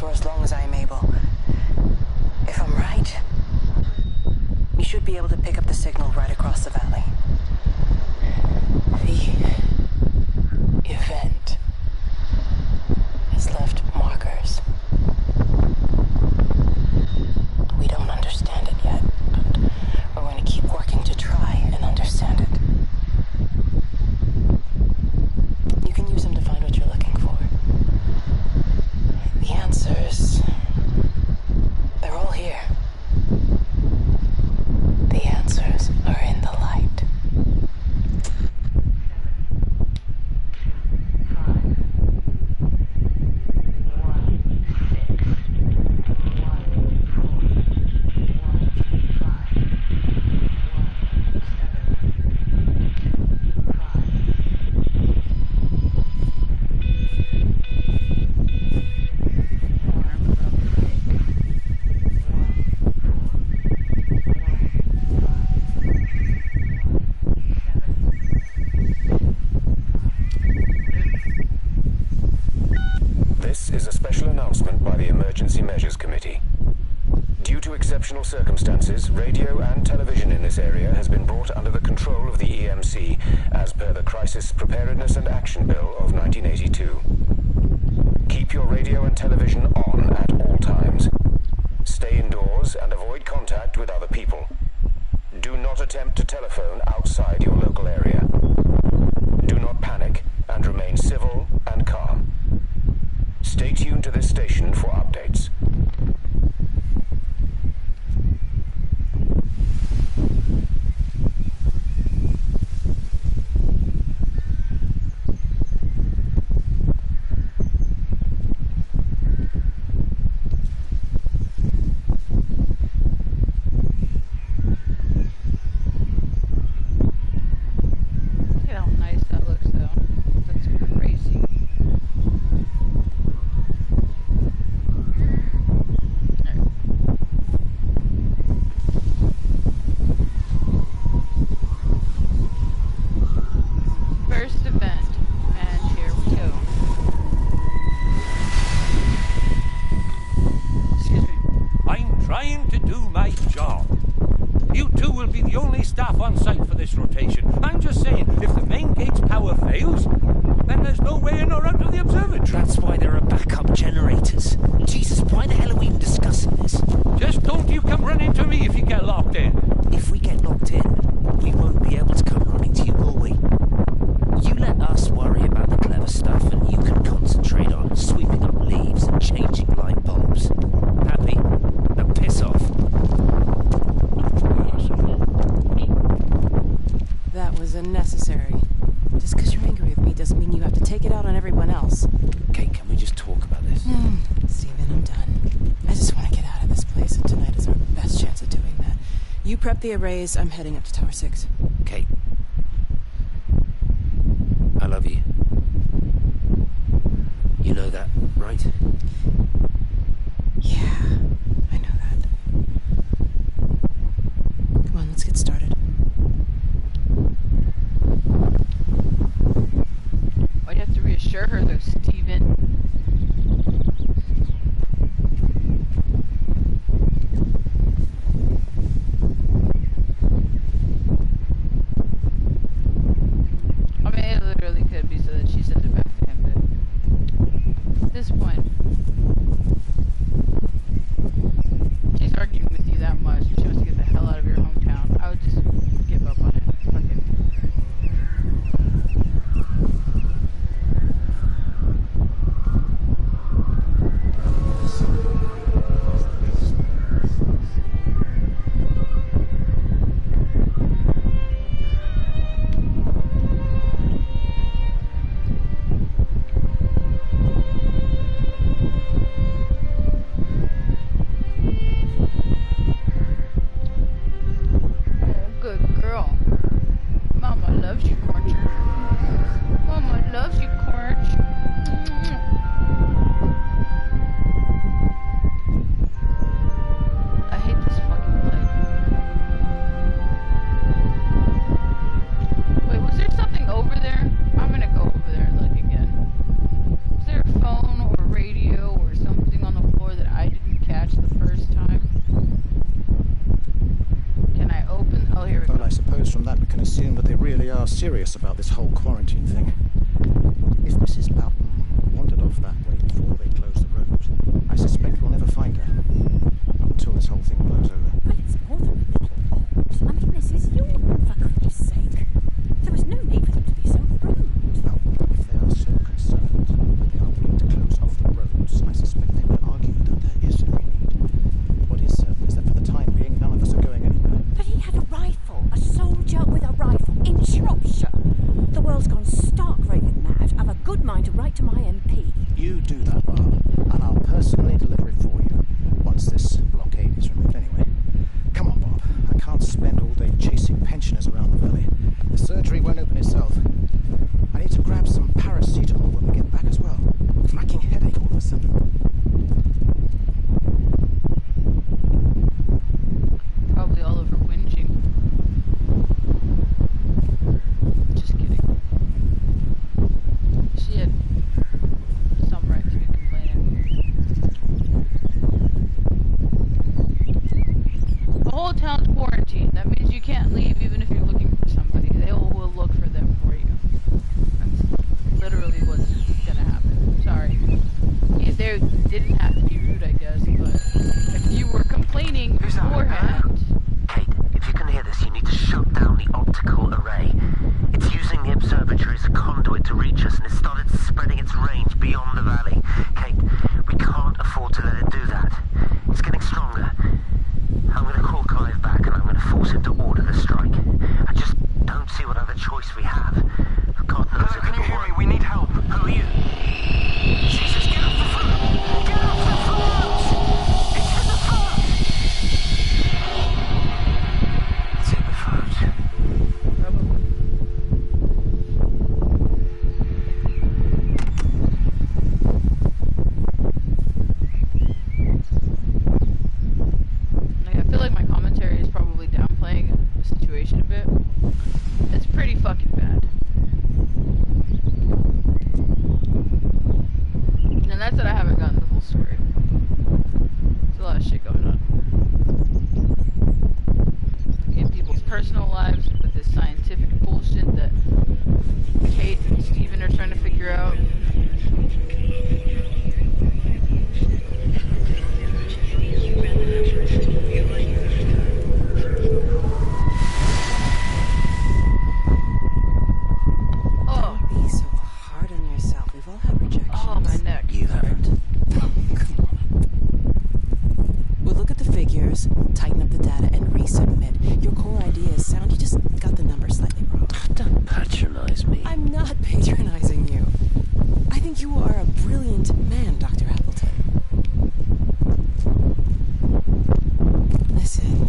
for as long as I am able. If I'm right, we should be able to pick up the signal right across the valley. The event has left markers. We don't understand it yet, but we're going to keep working to try and understand it. You can use them to find what you're looking for. The answers, they're all here. The answers are in the light. Circumstances, radio and television in this area has been brought under the control of the EMC as per the Crisis Preparedness and Action Bill of 1982. Keep your radio and television on at all times. Stay indoors and avoid contact with other people. Do not attempt to telephone outside your local area. Do not panic and remain civil and calm. Stay tuned to this station for updates. Prep the arrays. I'm heading up to Tower 6. Kate. I love you. You know that, right? Yeah, I know that. Come on, let's get started. I'd have to reassure her, though, Steven. serious about this whole quarantine thing. If Mrs. Boughton wandered off that way before they closed the road, I suspect we'll never find her. Not until this whole thing blows over. But it's more than a little odd. I mean, this is Yorton, for goodness sake. There was no need for them to be so rude. Well, if they are so concerned that they are willing to close off the roads, I suspect they would argue that there is no need. What is certain is that for the time being, none of us are going anywhere. But he had a rifle, a soldier with a rifle in Shropshire. The world's gone stark raving mad. I've a good mind to write to my MP. You do that, Barb, and I'll personally deliver it for you, once this blockade is removed anyway. Come on, Bob. I can't spend all day chasing pensioners around the valley. The surgery won't open itself. I need to grab some paracetamol when we get back as well. Racking headache all of a sudden. Probably all over whinging. Just kidding. She had some right to be complaining. The whole town's quarantined. That means you can't leave even if you're looking for somebody. They will look for them for you. That's literally what's gonna happen. Sorry. Yeah, they didn't have to be rude, I guess, but if you were complaining beforehand... Kate, if you can hear this, you need to shut down the optical array. It's using the observatory as a conduit to reach us, and it started spreading its range beyond the valley. Kate, we can't afford to let it do that. It's getting stronger. I'm going to call Clive back, and I'm going to force him to order the strike. I just don't see what other choice we have. God knows if Can you hear me? We need help. Who are you? Jesus, get off the phone! Get off the phone! It's in the phone! It's in the phone. Probably. Like, I feel like my commentary is probably downplaying the situation a bit. It's pretty fucking bad. And that's that I haven't gotten the full story. There's a lot of shit going on. In people's personal lives with this scientific bullshit that Kate and Steven are trying to figure out. Oh, Don't be so hard on yourself. We've all had rejections. oh, my neck. You haven't. Come on. We'll look at the figures, tighten up the data, and resubmit. Your core idea is sound. You just got the numbers slightly wrong. Don't patronize me. I'm not patronizing you. I think you are a brilliant man, Dr. Appleton. Listen.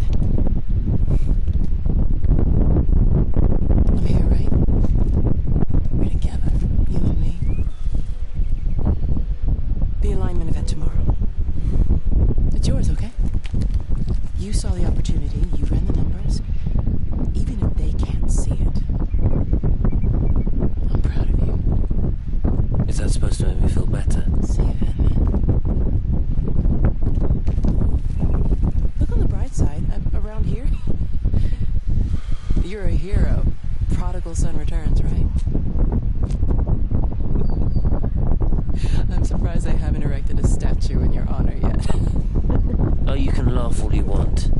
I'm here, right? We're together, you and me. The alignment event tomorrow. It's yours, okay? You saw the opportunity, you ran the numbers. Even if they can't see it, I'm proud of you. Is that supposed to make me feel better? See you then, man. Look on the bright side. Around here, you're a hero. Prodigal son returns, right? I'm surprised I haven't erected a statue in your honor yet. Oh, you can laugh all you want.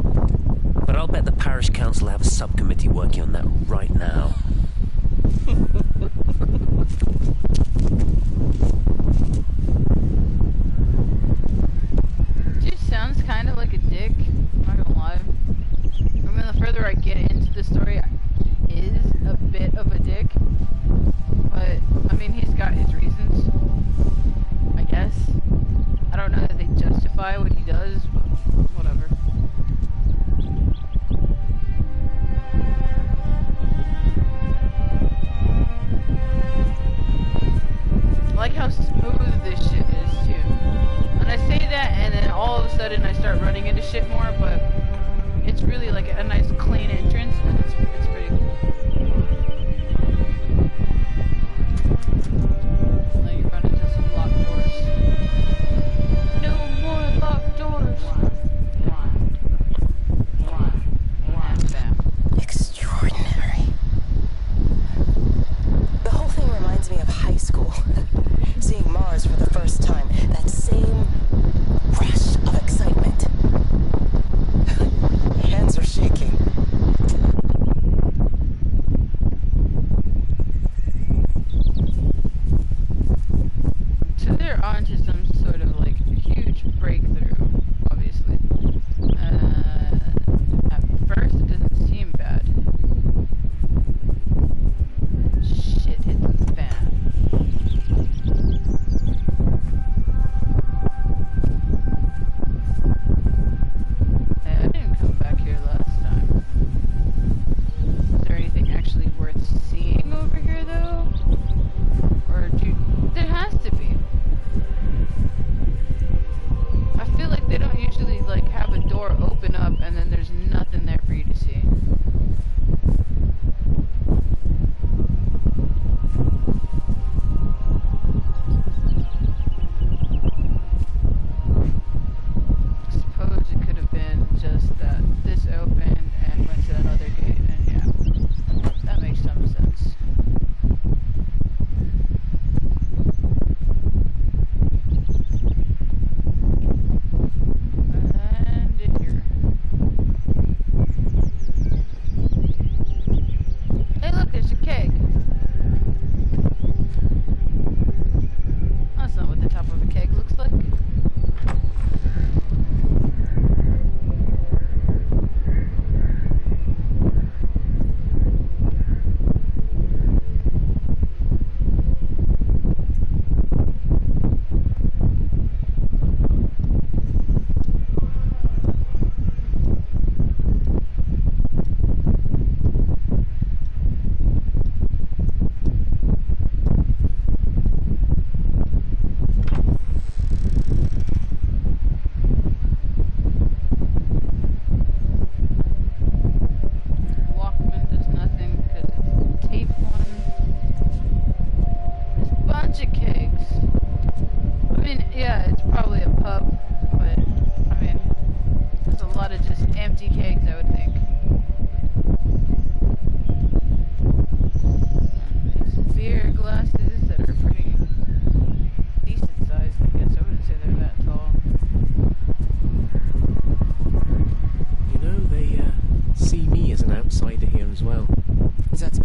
But I'll bet the parish council have a subcommittee working on that right now. Dude sounds kind of like a dick. I'm not gonna lie. I mean, the further I get into the story, he is a bit of a dick. But, I mean, he's got his reasons. I guess. I don't know that they justify what he does, but whatever. I like how smooth this shit is, too. And I say that, and then all of a sudden I start running into shit more, but it's really like a nice clean entrance, and it's pretty cool. Now you run into some locked doors. No more locked doors! And bam. Extraordinary.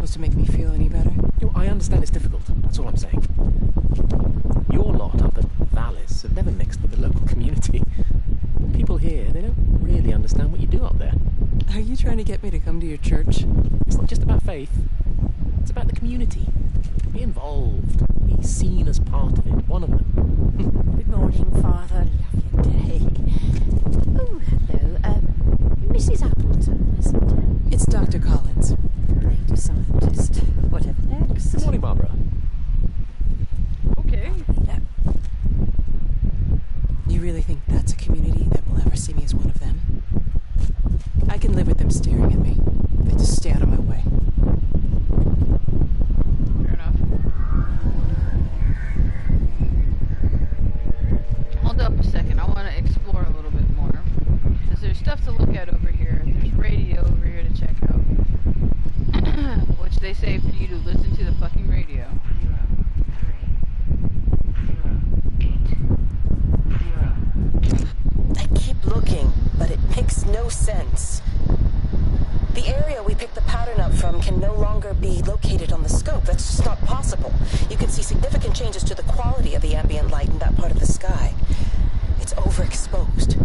supposed to make me feel any better? I understand it's difficult. That's all I'm saying. Your lot up at Vallis have never mixed with the local community. People here, they don't really understand what you do up there. Are you trying to get me to come to your church? It's not just about faith. It's about the community. Be involved. Be seen as part of it. One of them. Good morning, Father. Lovely day. Oh, hello. Mrs. Appleton, isn't it? It's Dr. Collins. Lady scientist. Whatever next. Good morning, Barbara. Okay. You really think that's a community that will ever see me as one of them? I can live with them staring at me. They just stay out of my way. Fair enough. Hold up a second. I want to explore a little bit more. Because there's stuff to look at over here. There's radio over here to check out. Which they say for you to listen to the fucking radio. I keep looking, but it makes no sense. The area we picked the pattern up from can no longer be located on the scope. That's just not possible. You can see significant changes to the quality of the ambient light in that part of the sky. It's overexposed,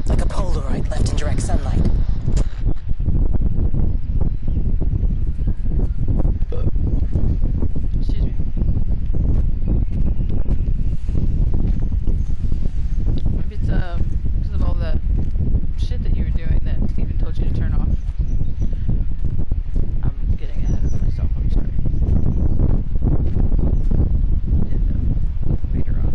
like a Polaroid left in direct sunlight. Excuse me. Maybe it's because of all that shit that you were doing that Steven told you to turn off. I'm getting ahead of myself, I'm sorry. And later on.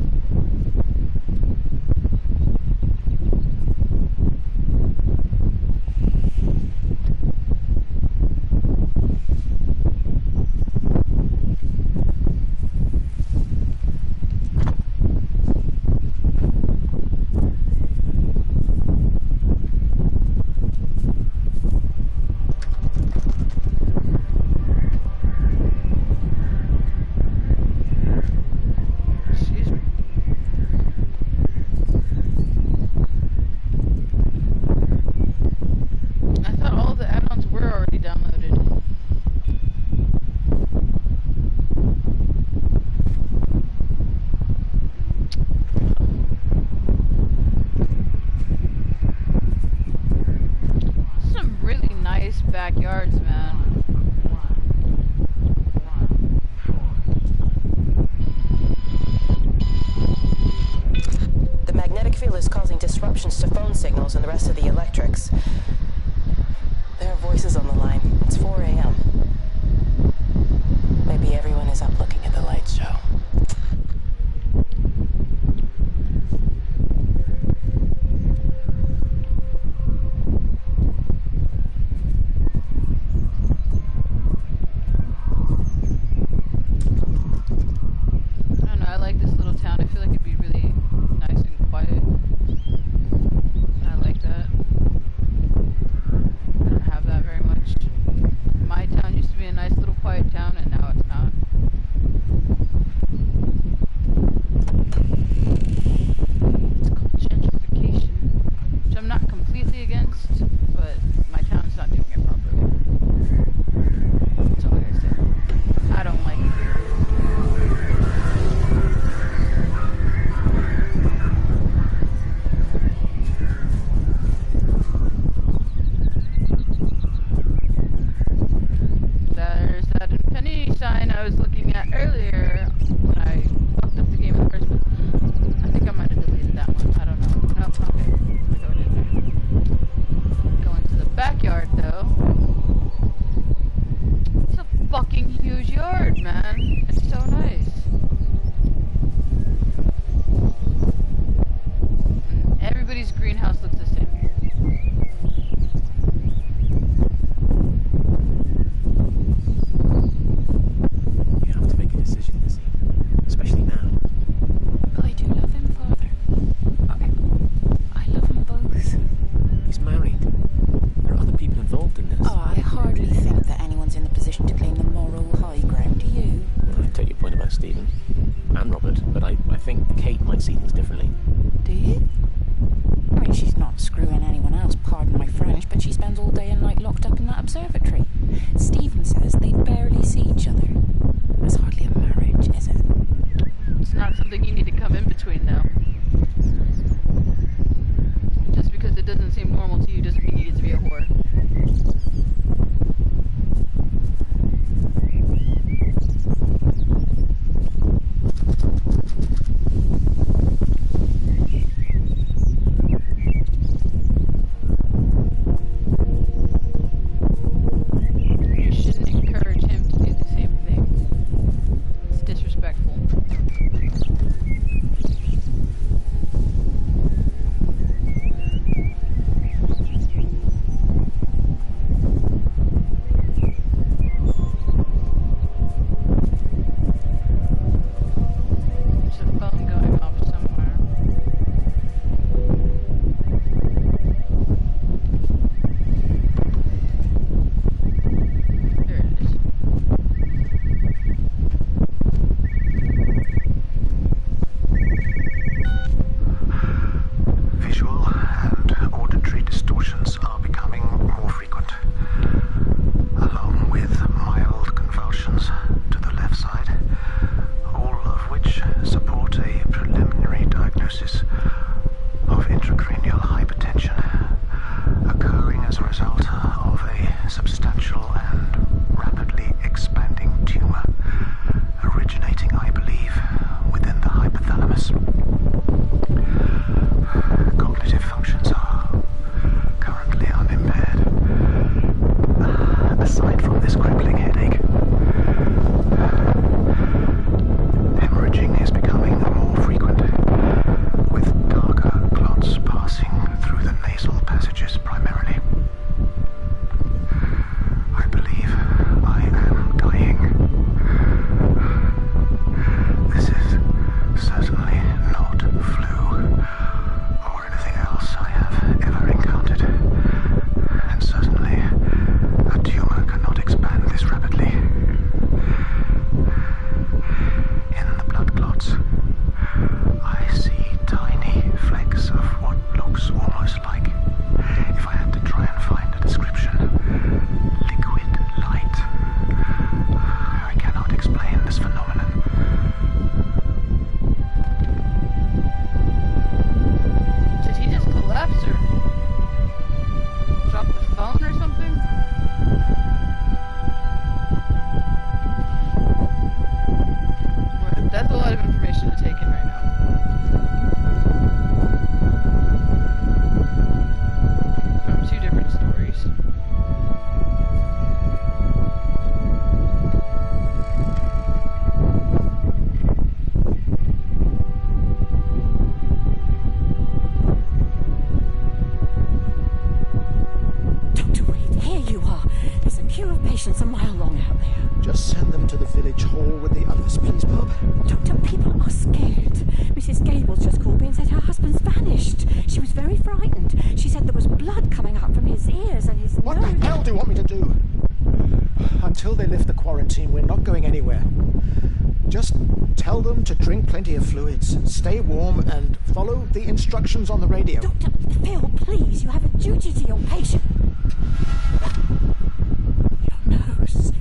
Excuse me. I thought all the add-ons were already downloaded. Some really nice backyards, man. The magnetic field is causing disruptions to phone signals and the rest of the electrics. There are voices on the line. It's 4 a.m. Maybe everyone is up looking at the light show. I don't know, I like this little town. I feel like it'd be really nice and quiet. I like that. I don't have that very much. My town used to be a nice little quiet town, and now it's not. It's called gentrification, which I'm not completely against, but my town's not doing it properly. That's all I gotta say. I don't like it here. There's that infinity sign I was looking at earlier when I fucked up the game in the first place. I think I might have deleted that one. I don't know. Nope, okay. We're going in there. Going to the backyard, though. It's a fucking huge yard, man. It's so nice. Everybody's greenhouse looks the same. You have to make a decision, Lizzie. Especially now. I do love him, Father. I love them both. He's married. There are other people involved in this. Oh, I hardly think that anyone's in the position to claim the moral high ground, do you? I take your point about Stephen and Robert, but I think Kate might see things differently. Do you? I mean, she's not screwing anyone else, pardon my French, but she spends all day and night locked up in that observatory. Stephen says they barely barely see each other. There's hardly a marriage, is it? It's not something you need to come in between, though. Just because it doesn't seem normal to you doesn't mean you need to be a whore. You shouldn't encourage him to do the same thing. It's disrespectful. There's a phone going off somewhere. There it is. Visual and auditory distortions are becoming more frequent, along with mild convulsions to the left side, all of which support a preliminary diagnosis of intracranial hypertension, occurring as a result of a substantial and rapidly expanding tumor, originating, I believe, within the hypothalamus. Cognitive functions are currently unimpaired. Aside from this crippling headache, hemorrhaging is becoming more frequent, with darker clots passing through the nasal passages primarily. I believe I am dying. This is certainly not flu or anything else I have ever encountered, and certainly a tumor cannot expand this rapidly. In the blood clots, I see tiny flecks of what looks almost like, if I had to try and find a description, liquid light. I cannot explain this phenomenon. Did he just collapse or drop the phone or something? Right, that's a lot of information to take in right now. From two different stories. Dr. Reed, here you are. There's a queue of patients a mile long out there. Just send them to the village hall with the others, please, Bob. Doctor, people are scared. Mrs. Gables just called me and said her husband's vanished. She was very frightened. She said there was blood coming up from his ears and his What nose. the hell do you want me to do? Until they lift the quarantine, we're not going anywhere. Just tell them to drink plenty of fluids, stay warm, and follow the instructions on the radio. Doctor, Phil, please, you have a duty to your patient. Your nose.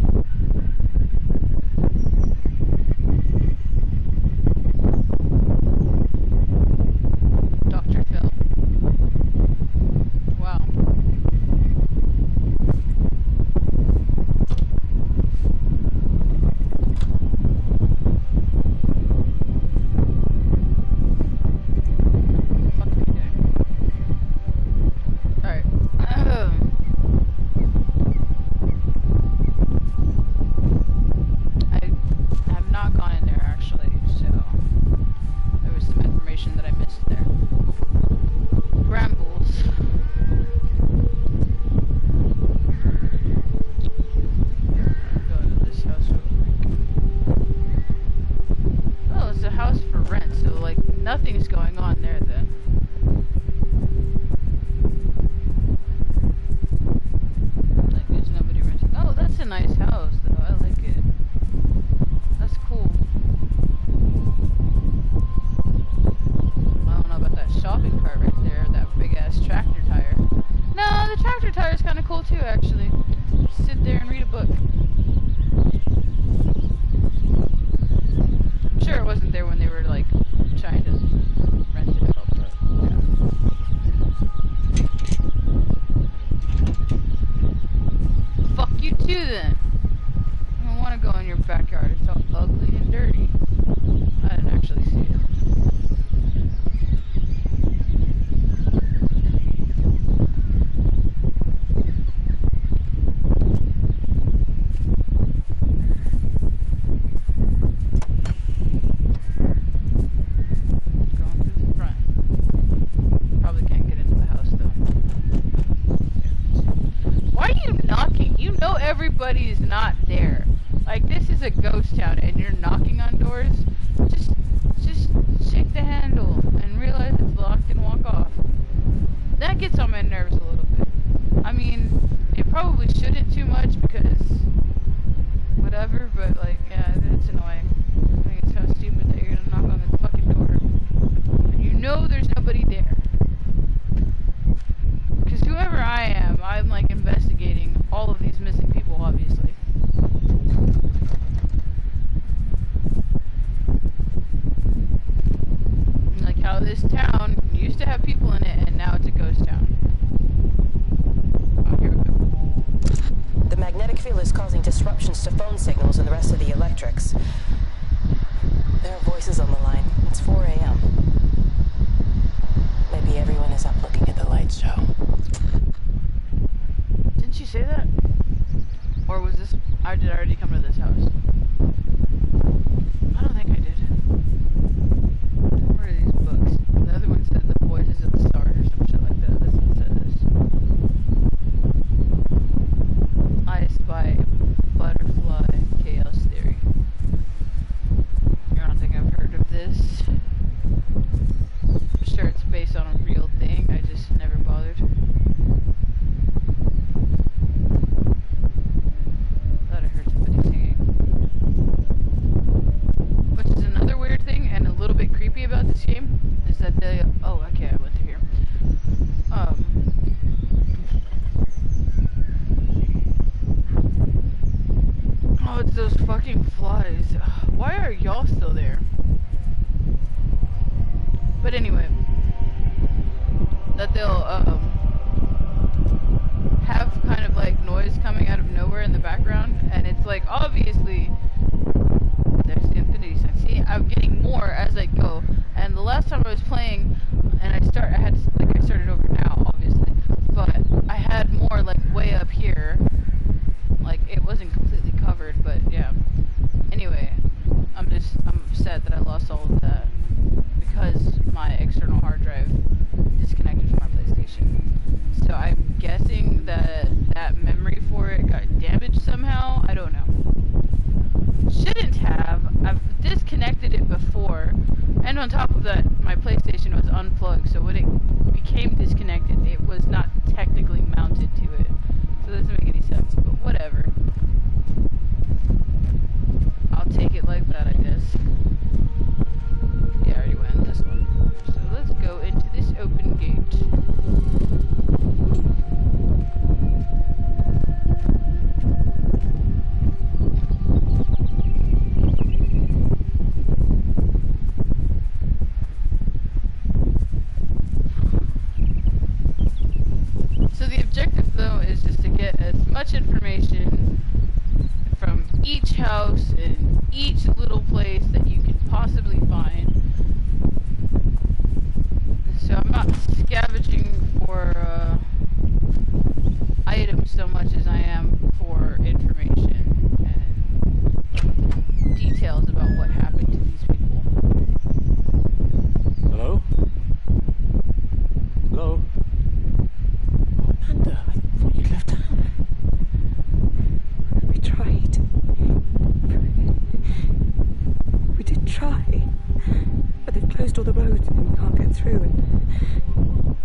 Dr. Phil. Wow. What are we doing? Alright. I have not gone in there actually, so there was some information that I missed there. Brambles. Go to this house real quick. Oh, it's a house for rent, so like nothing's going on there then. Like there's nobody renting. Oh, that's a nice house though. I like it. That's cool. I don't know about that shopping cart right there, that big ass tractor tire. No, the tractor tire is kind of cool too, actually. Just sit there and read a book. I'm sure it wasn't there when they were like trying to rent it out, but yeah. Fuck you too then. I don't want to go in your backyard. It's all ugly and dirty. I didn't actually see it. Going to the front. Probably can't get into the house though. Why are you knocking? You know everybody's not there. Like, this is a ghost town and you're knocking on doors. Just shake the handle and realize it's locked and walk off. That gets on my nerves a little bit. I mean, it probably shouldn't too much because whatever, but like, yeah, it's annoying. I think it's kind of stupid that you're gonna knock on the fucking door and you know there's nobody there. Because whoever I am, I'm like investigating all of these missing people, obviously. Like how this town used to have people in it and now it's a ghost town. Oh, here we go. The magnetic field is causing disruptions to phone signals and the rest of the electrics. There are voices on the line. It's 4 a.m. Maybe everyone is up looking at the light show. Didn't you say that? Or was this... I did already come to this house? I don't think I did. Where are these books? The other one said The Voices of the Stars or some shit like that. This one says I Spy Butterfly Chaos Theory. I don't think I've heard of this. I'm sure it's based on a real thing. I just never bothered. Thought I heard somebody singing. Which is another weird thing and a little bit creepy about this game is that they... Oh, okay, I went through here. Oh, it's those fucking flies. Why are y'all still there? But anyway, that they'll have kind of like noise coming out of nowhere in the background, and it's like obviously there's the infinity sign. See, I'm getting more as I go, and the last time I was playing, and I started over now, obviously, but I had more like way up here, like it wasn't completely covered, but yeah. Anyway, I'm upset that I lost all of that because my external hard drive disconnected from my PlayStation. So I'm guessing that that memory for it got damaged somehow. I don't know. Shouldn't have. I've disconnected it before, and on top of that, my PlayStation was unplugged. So when it became disconnected, it was not technically mounted to it. So that doesn't make any sense. But whatever. I'll take it like that, I guess. Yeah, I already went in this one. So let's go into this open gate. So the objective, though, is just to get as much information from each house and each little place that you can possibly find. So I'm not scavenging for items so much as I am for information and details about what happened to these people. Hello? Hello? Amanda, I thought you'd left town. We tried. We did try. But they've closed all the roads and we can't get through.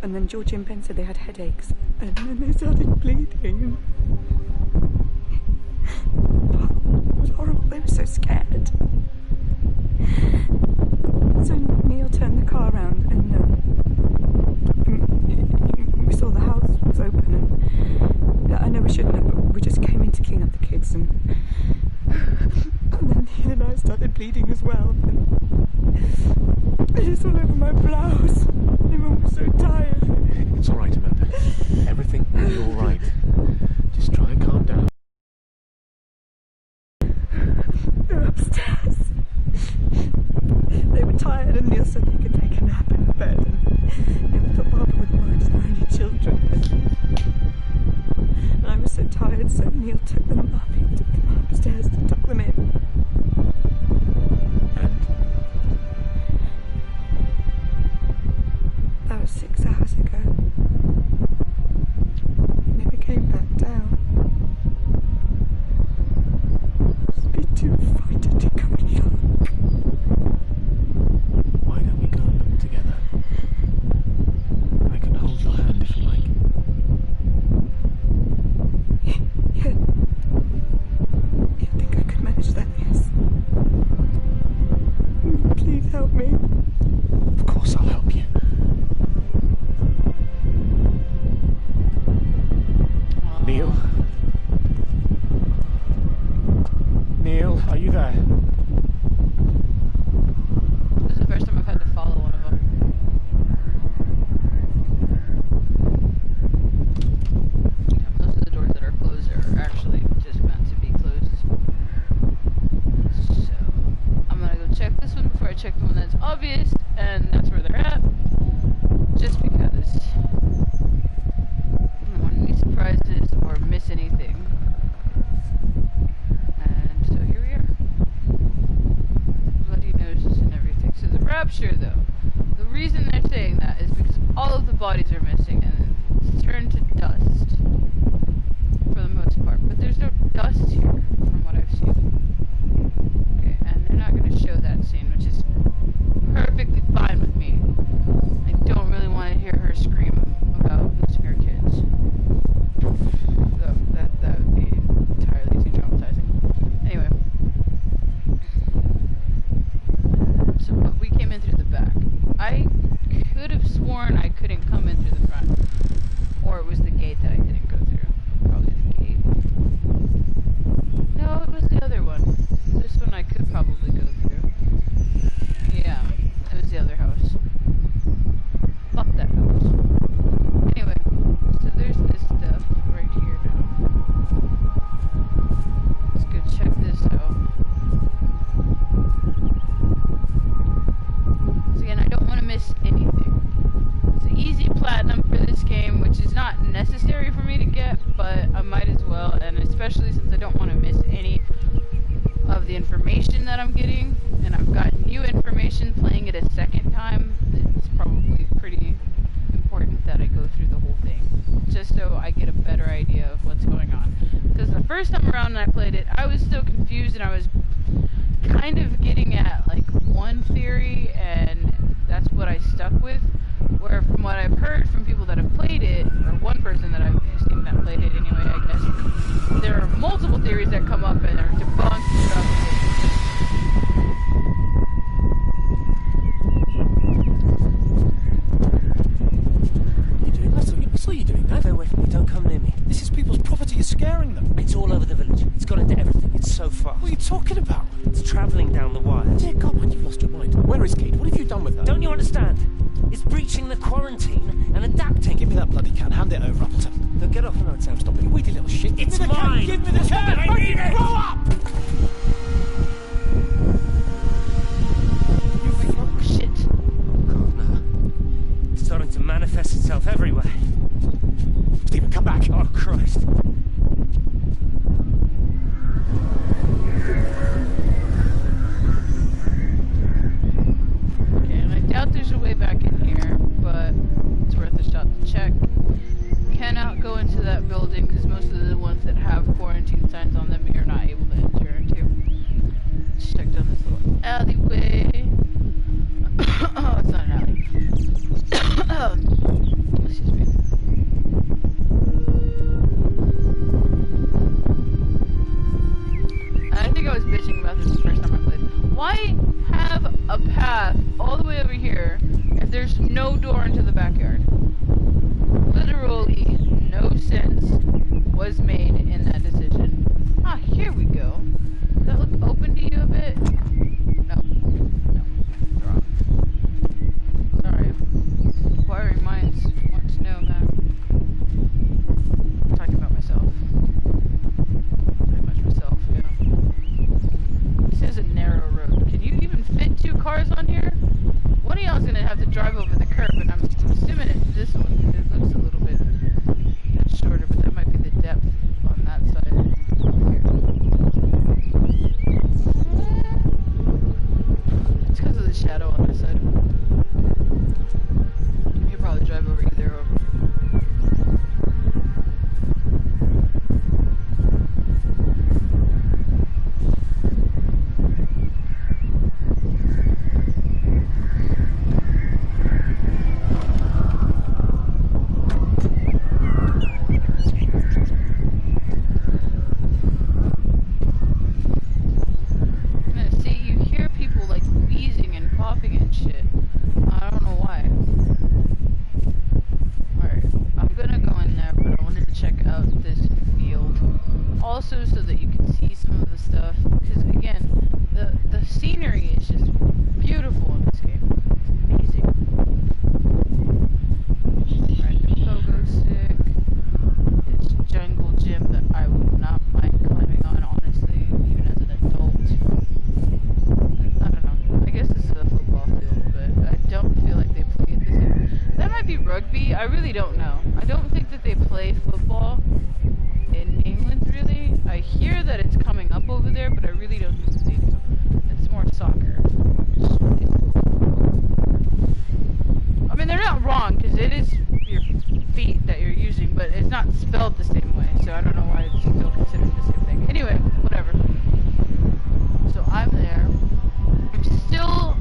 And then Georgie and Ben said they had headaches. And then they started bleeding. It was horrible. They were so scared. So Neil turned the car around and we saw the house was open. And I know we shouldn't have, but we just came in to clean up the kids. And 6 hours ago. He never came back down. It's a bit too frightened to go look. Why don't we go and look together? I can hold your hand if you like. Yeah. I think I could manage that, yes. Please help me. Of course I'll help you. Neil? Neil, are you there? This is the first time I've had to follow one of them. Yeah, most of the doors that are closed are actually just meant to be closed. So, I'm gonna go check this one before I check the one that's obvious, and that's where they're at. Just because I don't want any surprises or miss anything. And so here we are. Bloody noses and everything. So the rapture, though, the reason they're saying that is because all of the bodies are missing and it's turned to dust for the most part. But there's no dust here from what I've seen. Okay, and they're not going to show that scene, which is perfectly fine with me. I don't really want to hear her scream about losing her kids. That would be entirely too traumatizing. Anyway. So we came in through the back. I could have sworn I couldn't come in through the front. Or it was the gate that I didn't go through. Probably the gate. No, it was the other one. This one I could probably go through. Yeah, it was the other house. Fuck that house. Anyway, so there's this stuff right here now. Let's go check this out. So again, I don't want to miss anything. It's an easy platinum for this game, which is not necessary for me to get, but I might as well, and especially since I don't want to miss any of the information that I'm getting, and I've got new information playing it a second time. It's probably pretty important that I go through the whole thing, just so I get a better idea of what's going on. Because the first time around when I played it, I was still confused, and I was kind of getting at like one theory, and that's what I stuck with. Where from what I've heard from people that have played it, or one person that I've seen that played it anyway, I guess, there are multiple theories that come up and are debunked and stuff. What are you doing? I saw you doing that. Stay away from me, don't come near me. This is people's property, you're scaring them. It's all over the village. It's got into everything. It's so fast. What are you talking about? It's travelling down the wires. Dear God, man, you've lost your mind. Where is Kate? What have you done with her? Don't you understand? It's breaching the quarantine and adapting. Give me that bloody can. Hand it over, Appleton. Now get off. No, Sam, stop it. Weedy little shit. It's Give me the can. mine. Give me the can. I need it. Grow up! Oh shit. God, no. It's starting to manifest itself everywhere. Stephen, come back. Oh, Christ. Okay, and I doubt there's a way back in here, but it's worth a shot to check. Cannot go into that building because most of the ones that have quarantine signs on them you're not able to enter into. Let's check down this little alleyway. Oh, it's not an alley. Excuse me. I think I was bitching about this the first time I played. Why have a path all the way over here if there's no door into the backyard? Literally no sense was made in that decision. Ah, here we go. Does that look open to you a bit? No. No. Wrong. Sorry. Inquiring minds want to know, man. I'm talking about myself. Pretty much myself, yeah. This is a narrow road. Can you even fit 2 cars on here? One of y'all's gonna have to drive over the curb, and I'm assuming it's this one. It looks a little bit shorter, but that might be the depth on that side. Here. rugby? I really don't know. I don't think that they play football in England, really. I hear that it's coming up over there, but I really don't think so. It's more soccer. I mean, they're not wrong, because it is your feet that you're using, but it's not spelled the same way, so I don't know why it's still considered the same thing. Anyway, whatever. So I'm there. I'm still,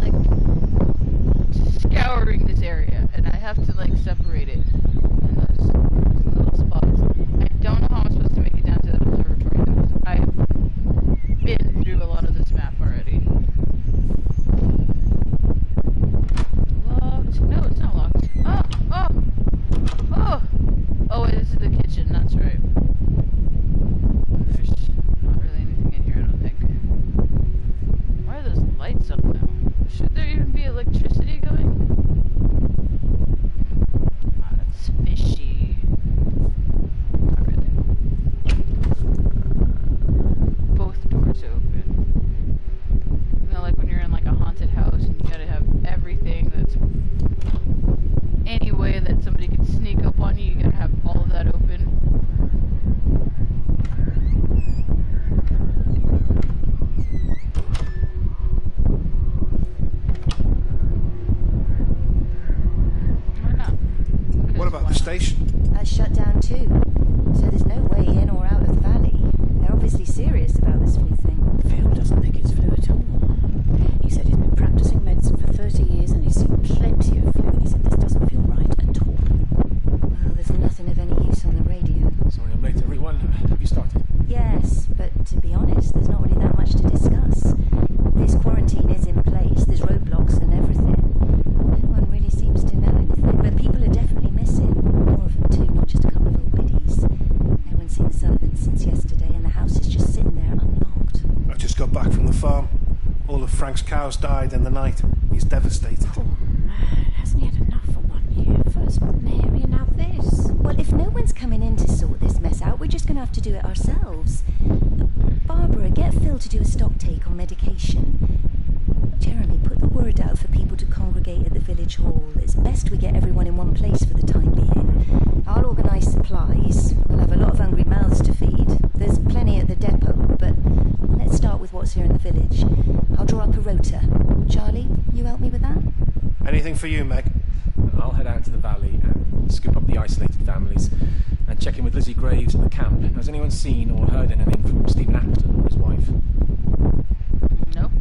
like, scouring this area, and I have to, like, separate it in those little spots. I don't know how I'm supposed to make it down to that observatory, though, because I've been through a lot of this map already. Locked? No, it's not locked. Oh! Oh, wait, this is the kitchen, that's right. There's not really anything in here, I don't think. Why are those lights up now? Should there even be electricity going? Oh, that's fishy. Not really. Both doors open. You know, like when you're in like a haunted house and you gotta have everything that's any way that somebody could sneak up on you, you gotta have all of that open. Why not? What about the station? That's shut down too. So there's no way in or out of the valley. They're obviously serious about this flu thing. Phil doesn't think it's flu at all. He said he's been practicing medicine for 30 years and he's seen plenty of flu, and he said this doesn't feel right at all. Well, there's nothing of any use on the radio. Sorry I'm late, everyone. Have you started? Yes, but to be honest, there's not really that much to discuss. This quarantine is in place, there's roadblocks and everything. No one really seems to know anything, but people are definitely missing. More of them too, not just a couple of old biddies. No one's seen the Sullivans since yesterday, and the house is just sitting there unlocked. I just got back from the farm. All of Frank's cows died in the night. He's devastated. Oh man, hasn't he had enough for 1 year? First Mary and now this. Well, if no one's coming in to sort this mess out, we're just going to have to do it ourselves. Barbara, get Phil to do a stock take on medication. Jeremy, put the word out for people to congregate at the village hall. It's best we get everyone in one place for the time being. I'll organise supplies. We'll have a lot of hungry mouths to feed. There's plenty at the depot, but let's start with what's here in the village. I'll draw up a rota. Charlie, you help me with that? Anything for you, Meg? I'll head out to the valley and scoop up the isolated families and check in with Lizzie Graves at the camp. Has anyone seen or heard anything from Stephen Acton or his wife? Nope.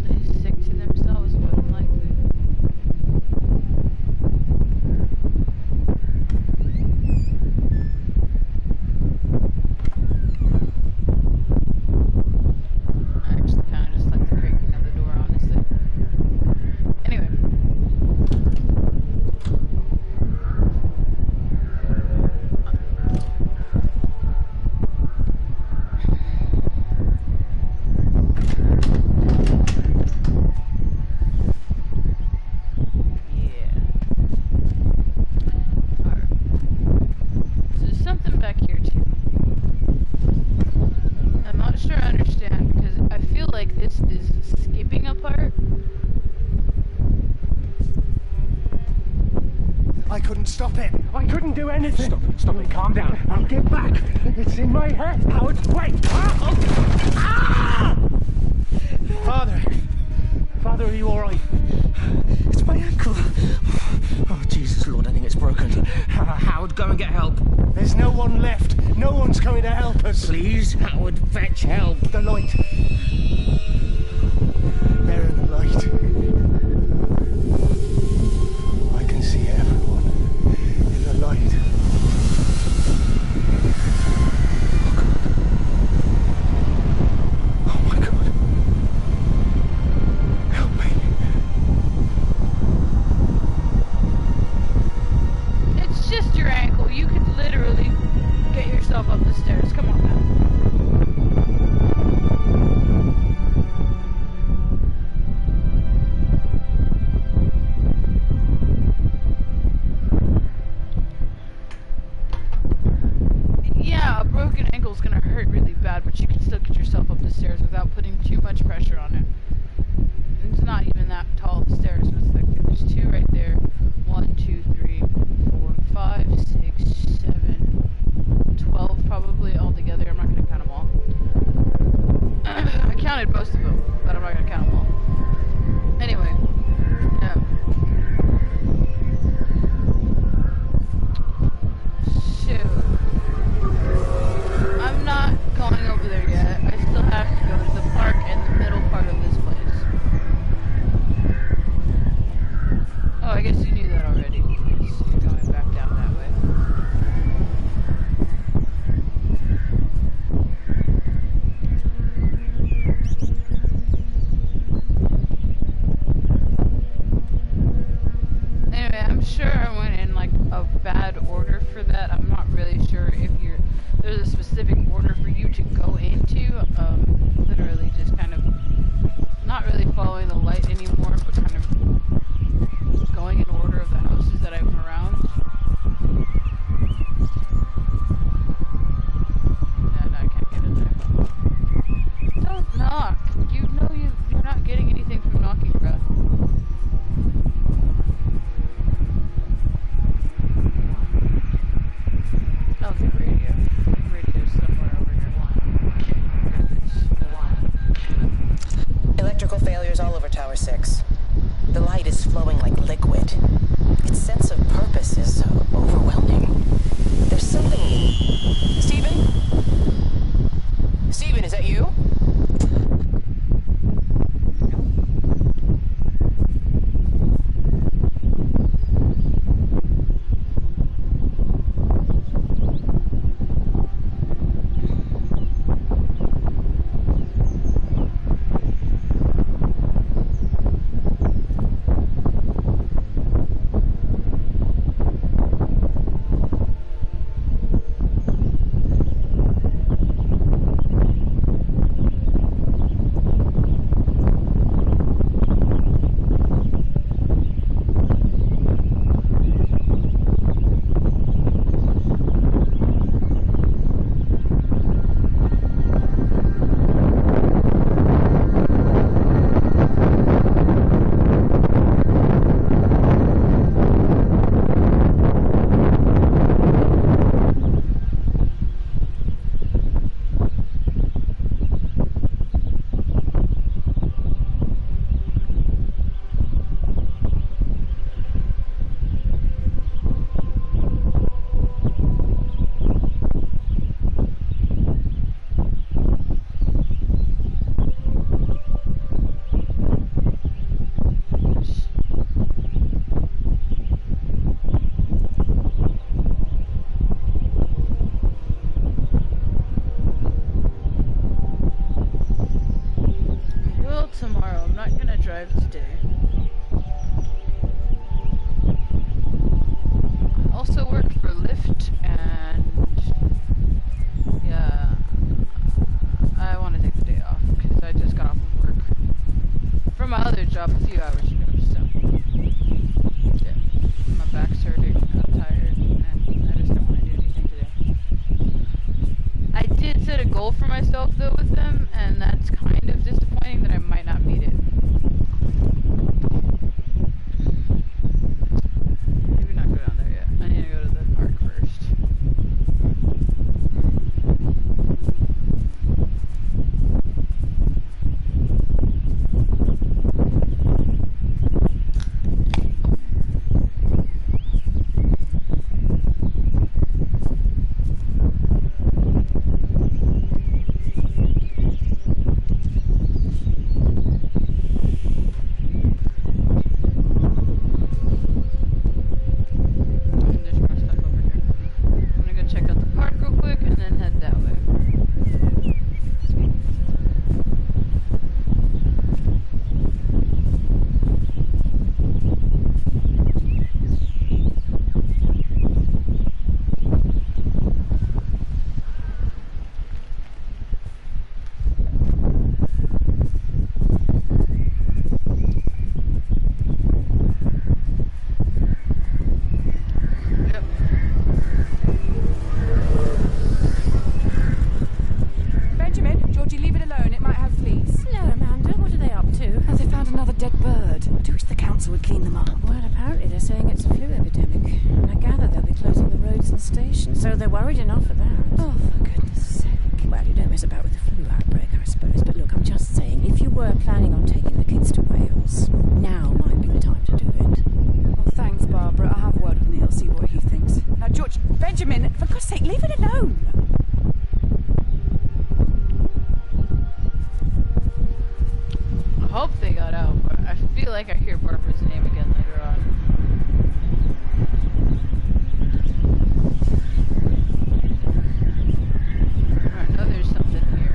They're sick to themselves, more than likely. I actually kind of just like the creaking of the door, honestly. Anyway. Stop it! I couldn't do anything! Stop it, calm down. I'll get back! It's in my head! Howard, wait! Father, are you alright? It's my ankle. Oh, Jesus, Lord, I think it's broken. Howard, go and get help. There's no one left. No one's coming to help us. Please, Howard, fetch help. The light. They're in the light. I can see everyone in the light. Oh my God. Help me. It's just your ankle. You could literally get yourself up the stairs. Come on now. there's a specific order for you to go into. Literally just kind of not really following the light anymore, but kind of going in order of the houses that I'm around. And I can't get in there. Don't knock. You know you're not getting anything from knocking, bruh. Okay, radio. Radio's somewhere over here. Electrical failures all over Tower 6. The light is flowing like liquid. Its sense of purpose is overwhelming. There's something... Stephen? Stephen, is that you? So they're worried enough for that. Oh, for goodness sake. Well, you don't mess about with the flu outbreak, I suppose. But look, I'm just saying, if you were planning on taking the kids to Wales, now might be the time to do it. Oh, thanks, Barbara. I'll have a word with Neil, see what he thinks. Now, George, Benjamin, for God's sake, leave it alone. I hope they got out, but I feel like I hear Barbara's name again later on. I know there's something here.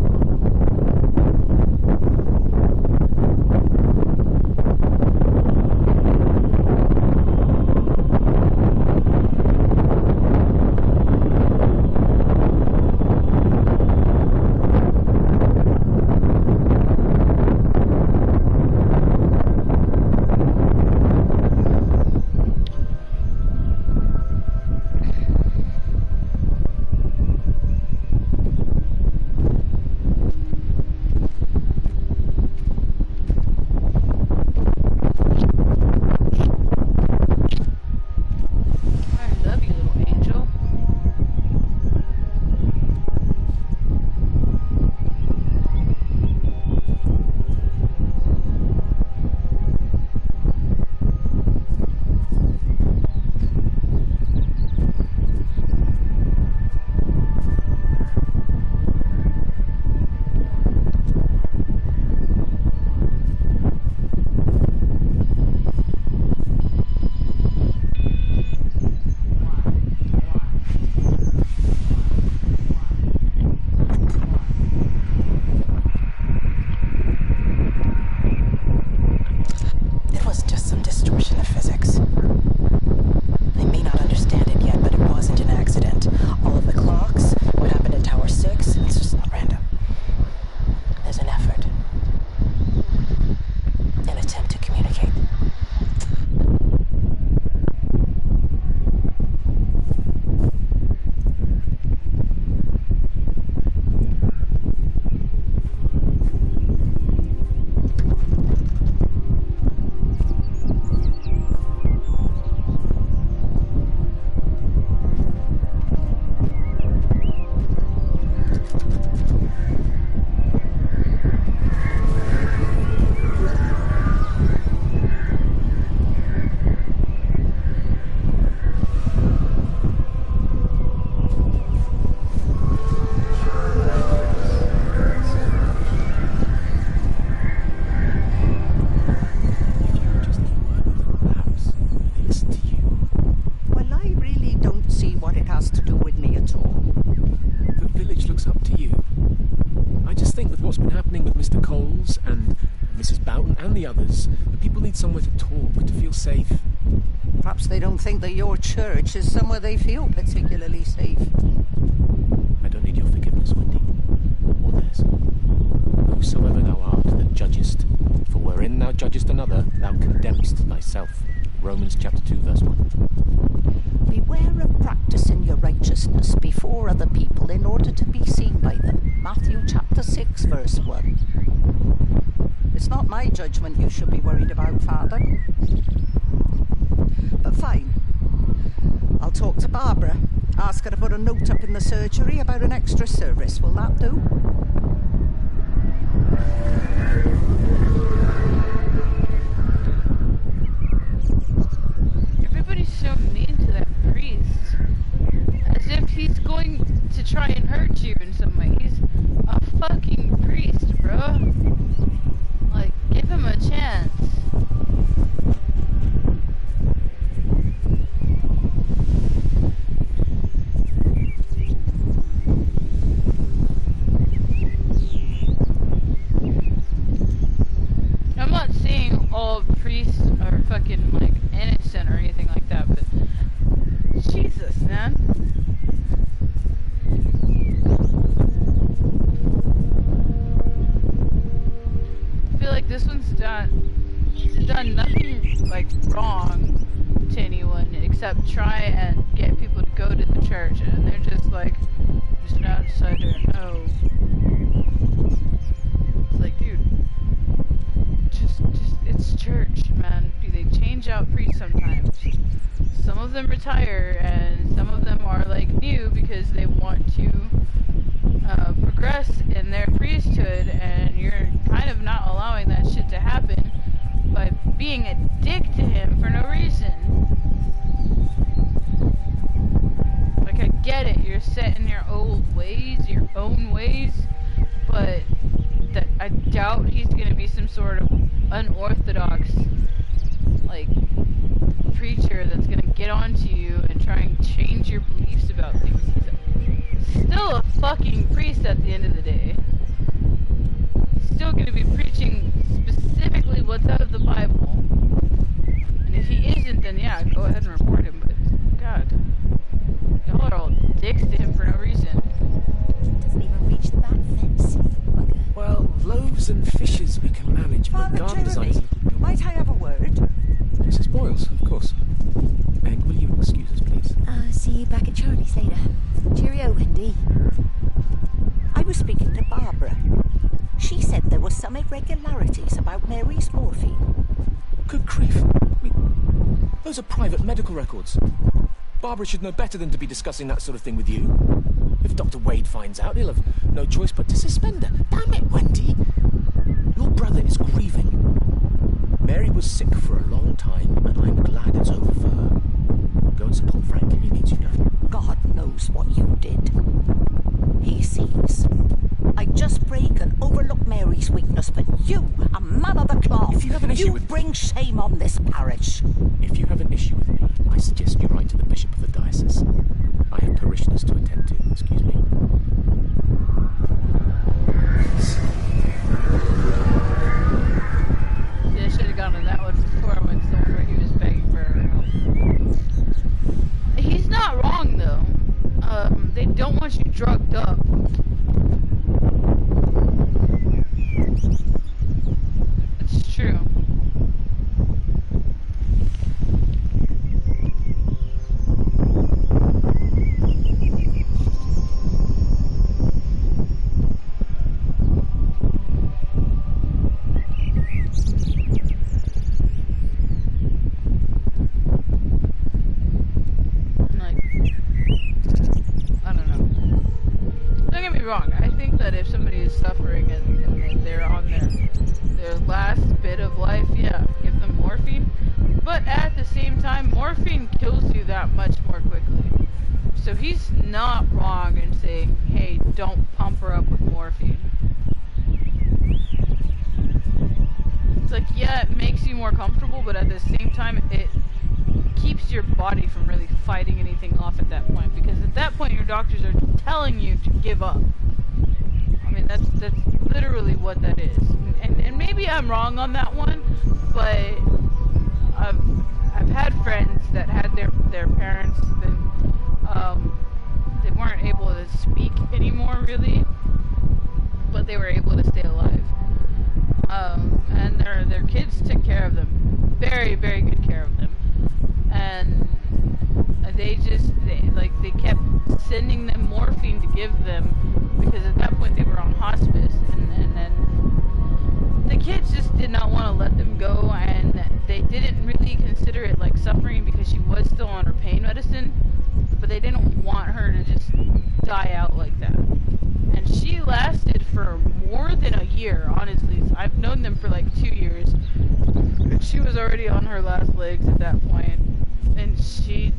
and the others. The people need somewhere to talk, to feel safe. Perhaps they don't think that your church is somewhere they feel particularly safe. I don't need your forgiveness, Wendy. Or theirs. Whosoever thou art that judgest, for wherein thou judgest another, thou condemnest thyself. Romans chapter 2, verse 1. Beware of practicing your righteousness before other people in order to be seen by them. Matthew chapter 6, verse 1. It's not my judgment you should be worried about, Father. But fine. I'll talk to Barbara. Ask her to put a note up in the surgery about an extra service. Will that do? Everybody's so mean to that priest. As if he's going to try and hurt you in some way. He's a fucking priest, bro. Like, give him a chance. I'm not saying all priests are fucking, like, innocent or anything like that, but Jesus, man. I feel like this one's done nothing, like, wrong to anyone except try and get people to go to the church, and they're just like an outsider. No. It's like, dude, just it's church, man. They change out priests sometimes. Some of them retire, and some of them are like new because they want to progress in their priesthood, and you're kind of not allowing that shit to happen by being a dick to him for no reason. Like, I get it, you're set in your old ways, your own ways, but that I doubt he's gonna be some sort of unorthodox, like, preacher that's gonna get onto you and try and change your beliefs about things. He's still a fucking priest at the end of the day. He's still gonna be preaching specifically what's out of the Bible. And if he isn't, then yeah, go ahead and report him, but God. Y'all are all dicks to him for no reason. Doesn't even reach the back fence. Bugger. Well, loaves and fishes we can manage, but Father garden design is a Jeremy, little bit... might I have a word? Mrs. Boyles, of course. Meg, will you excuse us, please? See you back at Charlie's later. Cheerio, Wendy. I was speaking to Barbara. She said there were some irregularities about Mary's morphine. Good grief. Those are private medical records. Barbara should know better than to be discussing that sort of thing with you. If Dr. Wade finds out, he'll have no choice but to suspend her. Damn it, Wendy. Your brother is grieving. Mary was sick for a long time, and I'm glad it's over for her. Go and support Frank. He needs you now. God knows what you did. He sees. I just break and overlook Mary's weakness, but you, a man of the cloth, if you have an issue with bring shame on this parish. If you have an issue with me, I suggest you write to the Bishop of the Diocese. I have parishioners to attend to. Excuse me. Yeah, I should have gone to that one before I went to the one where he was begging for help. He's not wrong, though. They don't want you drugged up. It's true. Wrong. I think that if somebody is suffering and they're on their last bit of life, yeah, give them morphine. But at the same time, morphine kills you that much more quickly. So he's not wrong in saying, hey, don't pump her up with morphine. It's like, yeah, it makes you more comfortable, but at the same time, it keeps your body from really fighting anything off at that point, because at that point your doctors are telling you to give up. I mean, That's literally what that is. And maybe I'm wrong on that one, but I've had friends that had their parents that they weren't able to speak anymore really, but they were able to stay alive. And their kids took care of them, very, very good care of them, and they kept sending them morphine to give them, because at that point they were on hospice, and then the kids just did not want to let them go, and they didn't really consider it like suffering because she was still on her pain medicine, but they didn't want her to just die out like that. And she lasted for more than a year, honestly. I've known them for like 2 years. She was already on her last legs at that point, and she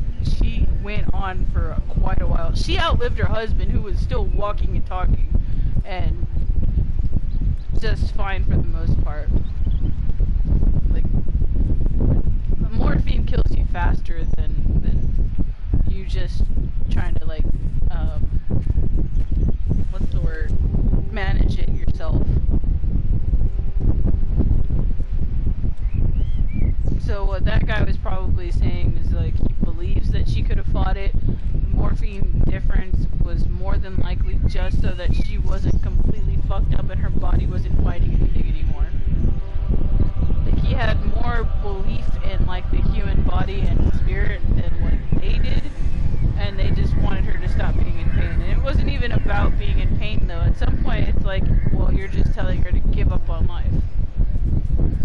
went on for quite a while. She outlived her husband, who was still walking and talking, and just fine for the most part. Like, morphine kills you faster than you just trying to, like, what's the word? Manage it yourself. So what that guy was probably saying is, like, he believes that she could have fought it. The morphine difference was more than likely just so that she wasn't completely fucked up and her body wasn't fighting anything anymore. Like, he had more belief in, like, the human body and spirit than what they did, and they just wanted her to stop being in pain. And it wasn't even about being in pain, though. At some point, it's like, well, you're just telling her to give up on life.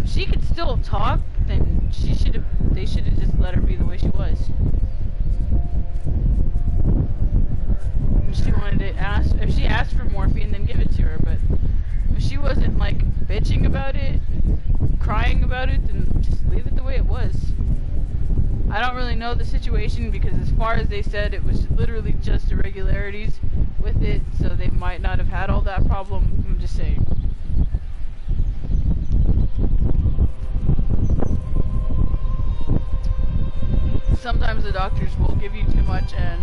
If she could still talk, then they should have just let her be the way she was. If she asked for morphine, then give it to her, but if she wasn't, like, bitching about it, crying about it, then just leave it the way it was. I don't really know the situation, because as far as they said, it was literally just irregularities with it, so they might not have had all that problem. I'm just saying. Sometimes the doctors will give you too much, and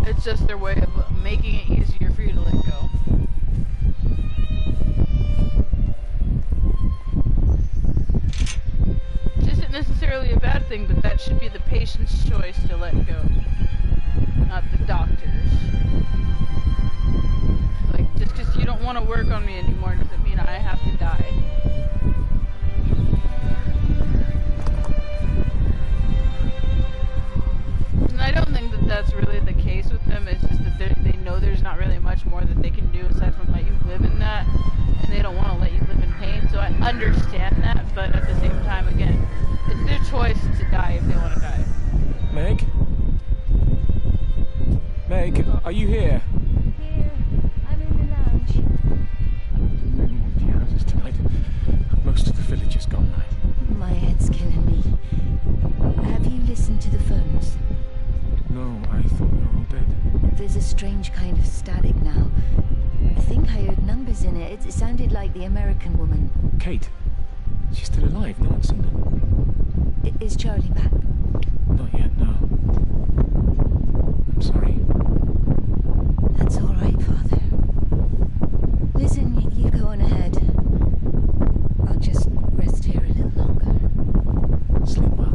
it's just their way of making it easier for you to let go. Which isn't necessarily a bad thing, but that should be the patient's choice to let go, not the doctor's. Like, just because you don't want to work on me anymore doesn't mean I have to die. And I don't think that that's really the case with them. It's just that they know there's not really much more that they can do aside from let you live in that, and they don't want to let you live in pain. So I understand that, but at the same time, again, it's their choice to die if they want to die. Meg? Meg, are you here? Here. I'm in the lounge. I've been in empty houses tonight. Most of the village is gone now. My head's killing me. Have you listened to the phones? No, I thought they were all dead. There's a strange kind of static now. I think I heard numbers in it. It sounded like the American woman. Kate? She's still alive. No one's seen her. Is Charlie back? Not yet, no. I'm sorry. That's all right, Father. Listen, you go on ahead. I'll just rest here a little longer. Sleep well.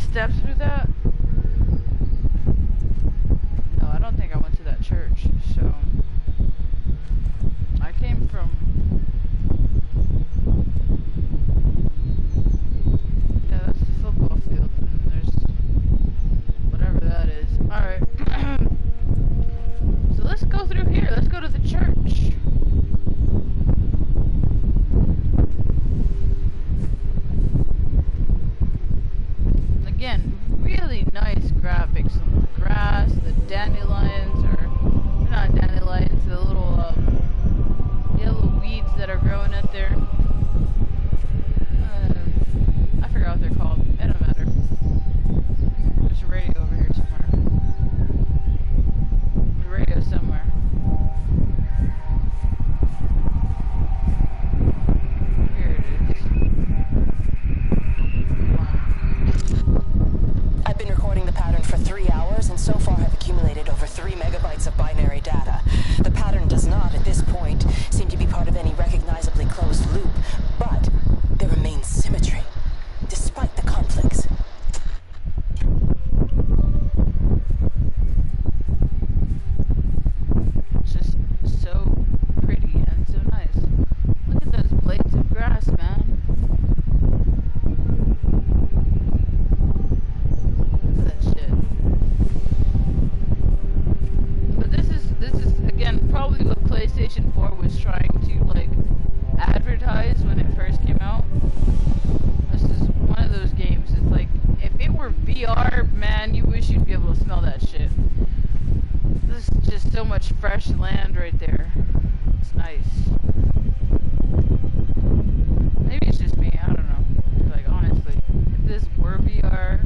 steps through that? No, I don't think I went to that church, so... I came from... Yeah, that's the football field, and there's... whatever that is. Alright. So let's go through here. Let's go to the church. Again, really nice graphics on the grass, the dandelions, or not dandelions, the little yellow weeds that are growing out there. I forgot what they're called. It don't matter. There's a radio over here somewhere. The radio somewhere. Here it is. I've been recording the pattern for 3 hours and so far have accumulated over 3 megabytes of binary data. The pattern does not, at this point, seem to be part of any recognizably closed loop, but there remains symmetry, despite the conflicts. It's just so pretty and so nice. Look at those blades of grass, man. Look at that shit. But this is again probably what PlayStation 4 was trying to like advertise when it first came out. This is one of those games. It's like if it were VR, man, you wish you'd be able to smell that shit. This is just so much fresh land right there. It's nice. Maybe it's just me, I don't know. Like, honestly, if this were VR,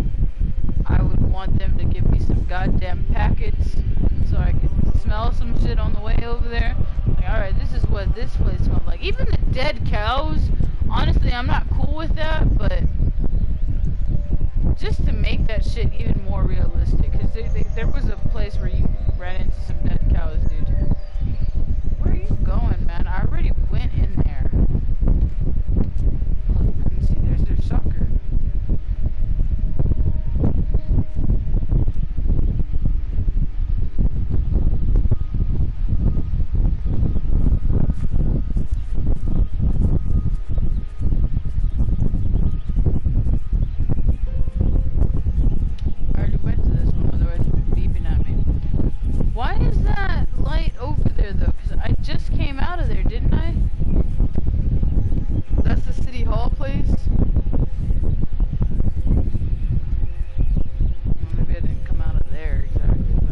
I would want them to give me some goddamn packets so I could smell some shit on the way over there. Like, alright, this is what this place smells like. Even the dead cows, honestly, I'm not cool with that, but just to make that shit even more realistic, because there was a place where you ran into some dead cows, dude. Where are you going, man? I already went in there. Look, you can see there's soccer. I already went to this one, otherwise it would be beeping at me. Why is that light over there, though? Because I just came out of there, didn't I? That's the City Hall place? Well, maybe I didn't come out of there exactly, but...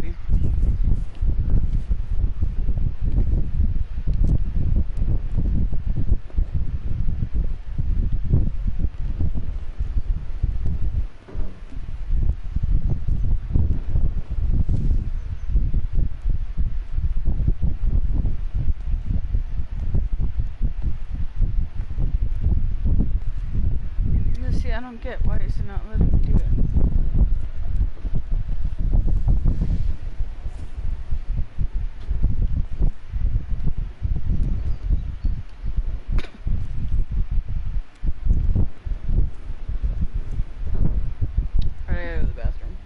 movie. See, I don't get why is it not letting me do it. Alright, I gotta go to the bathroom.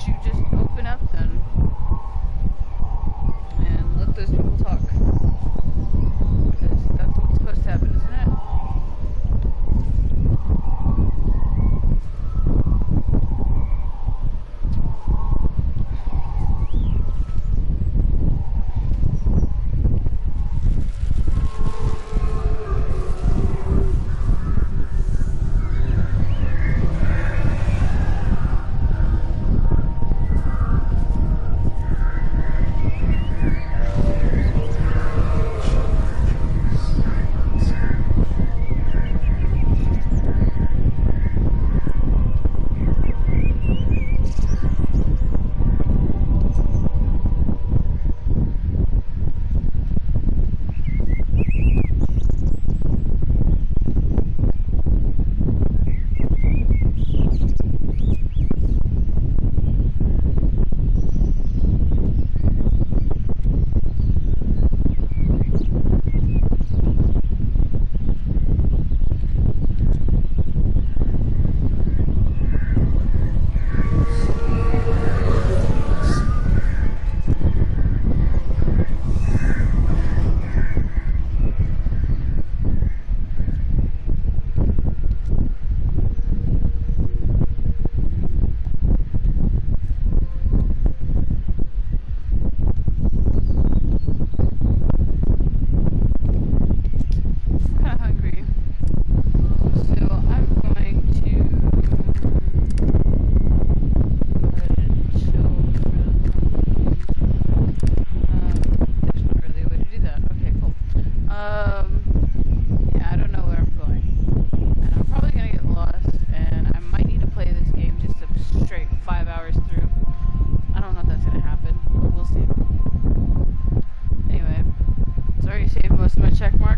don't you just open up then? And let those people talk. Because that's what's supposed to happen, isn't it?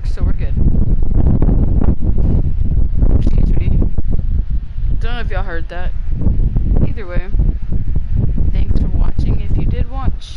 So we're good. Excuse me. Don't know if y'all heard that. Either way, thanks for watching if you did watch.